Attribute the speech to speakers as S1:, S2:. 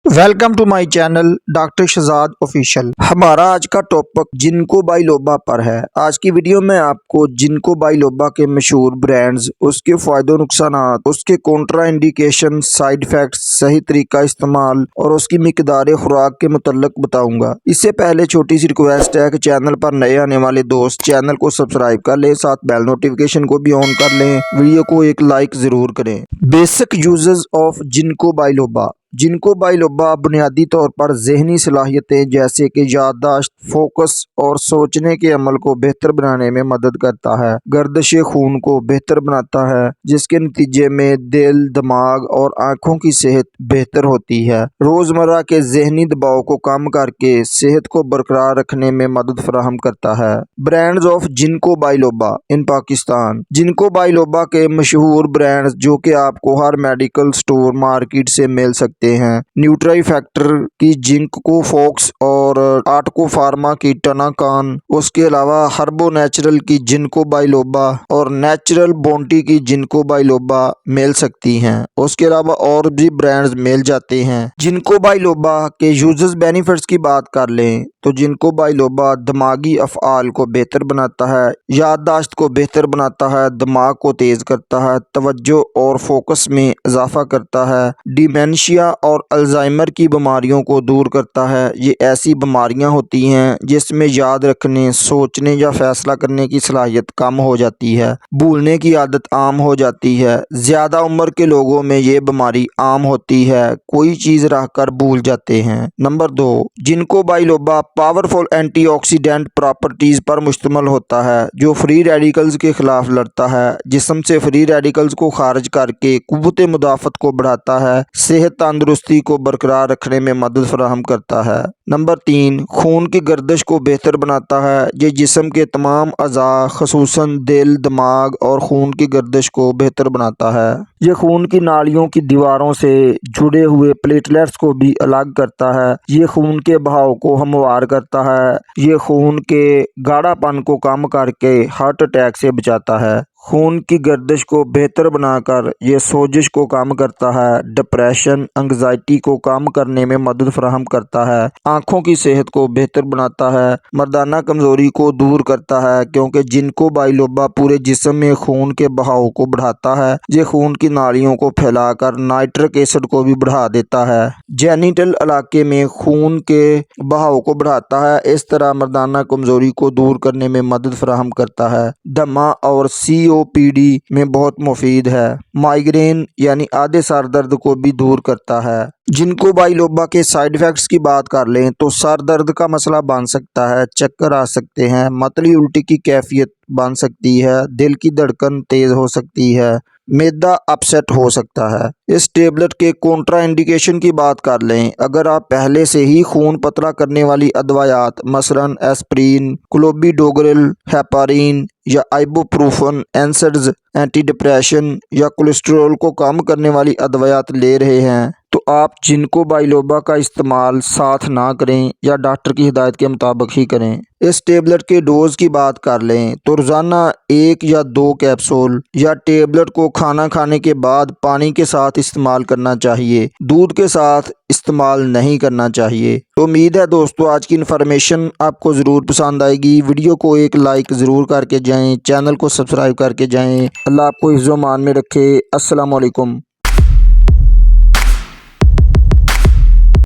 S1: Welcome to my channel doctor Shahzad official. हमारा आज का टॉपिक जिनको बाइलोबा पर है। आज की वीडियो में आपको जिनको बाइलोबा के मशहूर ब्रांड्स, उसके फायदे नुकसान, उसके कॉन्ट्रा इंडिकेशन, साइड इफेक्ट्स, सही तरीका इस्तेमाल और उसकी मिकदार खुराक के मुतल्लक बताऊंगा। इससे पहले छोटी सी रिक्वेस्ट है कि चैनल पर नए आने वाले दोस्त चैनल को सब्सक्राइब कर लें, साथ बेल नोटिफिकेशन को भी ऑन कर लें, वीडियो को एक लाइक जरूर करें। बेसिक यूजेस ऑफ जिनको बाइलोबा। जिनको बाइलोबा बुनियादी तौर पर जहनी सलाहियतें जैसे कि याददाश्त, फोकस और सोचने के अमल को बेहतर बनाने में मदद करता है। गर्दिश खून को बेहतर बनाता है, जिसके नतीजे में दिल, दिमाग और आँखों की सेहत बेहतर होती है। रोजमर्रा के जहनी दबाव को कम करके सेहत को बरकरार रखने में मदद फराहम करता है। ब्रांड्स ऑफ जिनको बाइलोबा इन पाकिस्तान। जिनको बाइलोबा के मशहूर ब्रांड्स जो कि आपको हर मेडिकल स्टोर मार्केट से मिल सकते हैं। न्यूट्राई फैक्टर की जिंक को फोक्स और आर्टको फार्मा की टनाकान, उसके अलावा हर्बो नेचुरल की जिनको बाइलोबा और नेचुरल बोंटी की जिनको बाइलोबा मिल सकती हैं। उसके अलावा और भी ब्रांड्स मिल जाते हैं। जिनको बाइलोबा के यूजर्स बेनिफिट्स की बात कर लें तो जिनको बाइलोबा दिमागी अफ़आल को बेहतर बनाता है, याददाश्त को बेहतर बनाता है, दिमाग को तेज करता है, तवज्जो और फोकस में इजाफा करता है, डिमेंशिया और अल्जाइमर की बीमारियों को दूर करता है। ये ऐसी बीमारियां होती हैं जिसमें याद रखने, सोचने या फैसला करने की सलाहियत कम हो जाती है, भूलने की आदत आम हो जाती है। ज़्यादा उम्र के लोगों में ये बीमारी आम होती है, कोई चीज़ रख कर भूल जाते हैं। नंबर 2, जिनको बाइलोबा पावरफुल एंटीऑक्सीडेंट प्रॉपर्टीज़ पर मुश्तमिल होता है, जो फ्री रेडिकल्स के खिलाफ लड़ता है, जिस्म से फ्री रेडिकल्स को खारिज करके कुव्वत मुदाफ़त को बढ़ाता है, सेहत तंदुरुस्ती को बरकरार रखने में मदद फराहम करता है। नंबर 3, खून की गर्दिश को बेहतर बनाता है। ये जिस्म के तमाम अज़ा ख़ुसूसन दिल, दिमाग और खून की गर्दिश को बेहतर बनाता है। ये खून की नालियों की दीवारों से जुड़े हुए प्लेटलेट्स को भी अलग करता है। ये खून के बहाव को हमवार करता है। ये खून के गाढ़ापन को कम करके हार्ट अटैक से बचाता है। खून की गर्दिश को बेहतर बनाकर ये सोजिश को कम करता है, डिप्रेशन, एंग्जाइटी को कम करने में मदद फराहम करता है, आँखों की सेहत को बेहतर बनाता है, मर्दाना कमज़ोरी को दूर करता है, क्योंकि जिनको बाइलोबा पूरे जिस्म में खून के बहाव को बढ़ाता है। ये खून की नालियों को फैलाकर नाइट्रिक एसिड को भी बढ़ा देता है, जेनिटल इलाके में खून के बहाव को बढ़ाता है। इस तरह मर्दाना कमज़ोरी को दूर करने में मदद फराहम करता है। दमा और COPD में बहुत मुफीद है। माइग्रेन यानी आधे सर दर्द को भी दूर करता है। जिनको बाइलोबा के साइड इफ़ेक्ट्स की बात कर लें तो सर दर्द का मसला बन सकता है, चक्कर आ सकते हैं, मतली उल्टी की कैफियत बन सकती है, दिल की धड़कन तेज़ हो सकती है, मैदा अपसेट हो सकता है। इस टेबलेट के कॉन्ट्रा इंडिकेशन की बात कर लें, अगर आप पहले से ही खून पतला करने वाली अदवायात मसलन एस्प्रिन, क्लोबिडोग्रिल, हेपारिन या आइबुप्रोफेन, एनसेड्स, एंटी डिप्रेशन या कोलेस्ट्रॉल को कम करने वाली अदवायात ले रहे हैं तो आप जिनको बाइलोबा का इस्तेमाल साथ ना करें या डॉक्टर की हिदायत के मुताबिक ही करें। इस टेबलेट के डोज की बात कर लें तो रोज़ाना 1 या 2 कैप्सूल या टेबलेट को खाना खाने के बाद पानी के साथ इस्तेमाल करना चाहिए, दूध के साथ इस्तेमाल नहीं करना चाहिए। तो उम्मीद है दोस्तों आज की इन्फॉर्मेशन आपको ज़रूर पसंद आएगी। वीडियो को एक लाइक ज़रूर करके जाएं, चैनल को सब्सक्राइब करके जाएं। अल्लाह आपको इज़्ज़ो मान में रखे। अस्सलाम वालेकुम।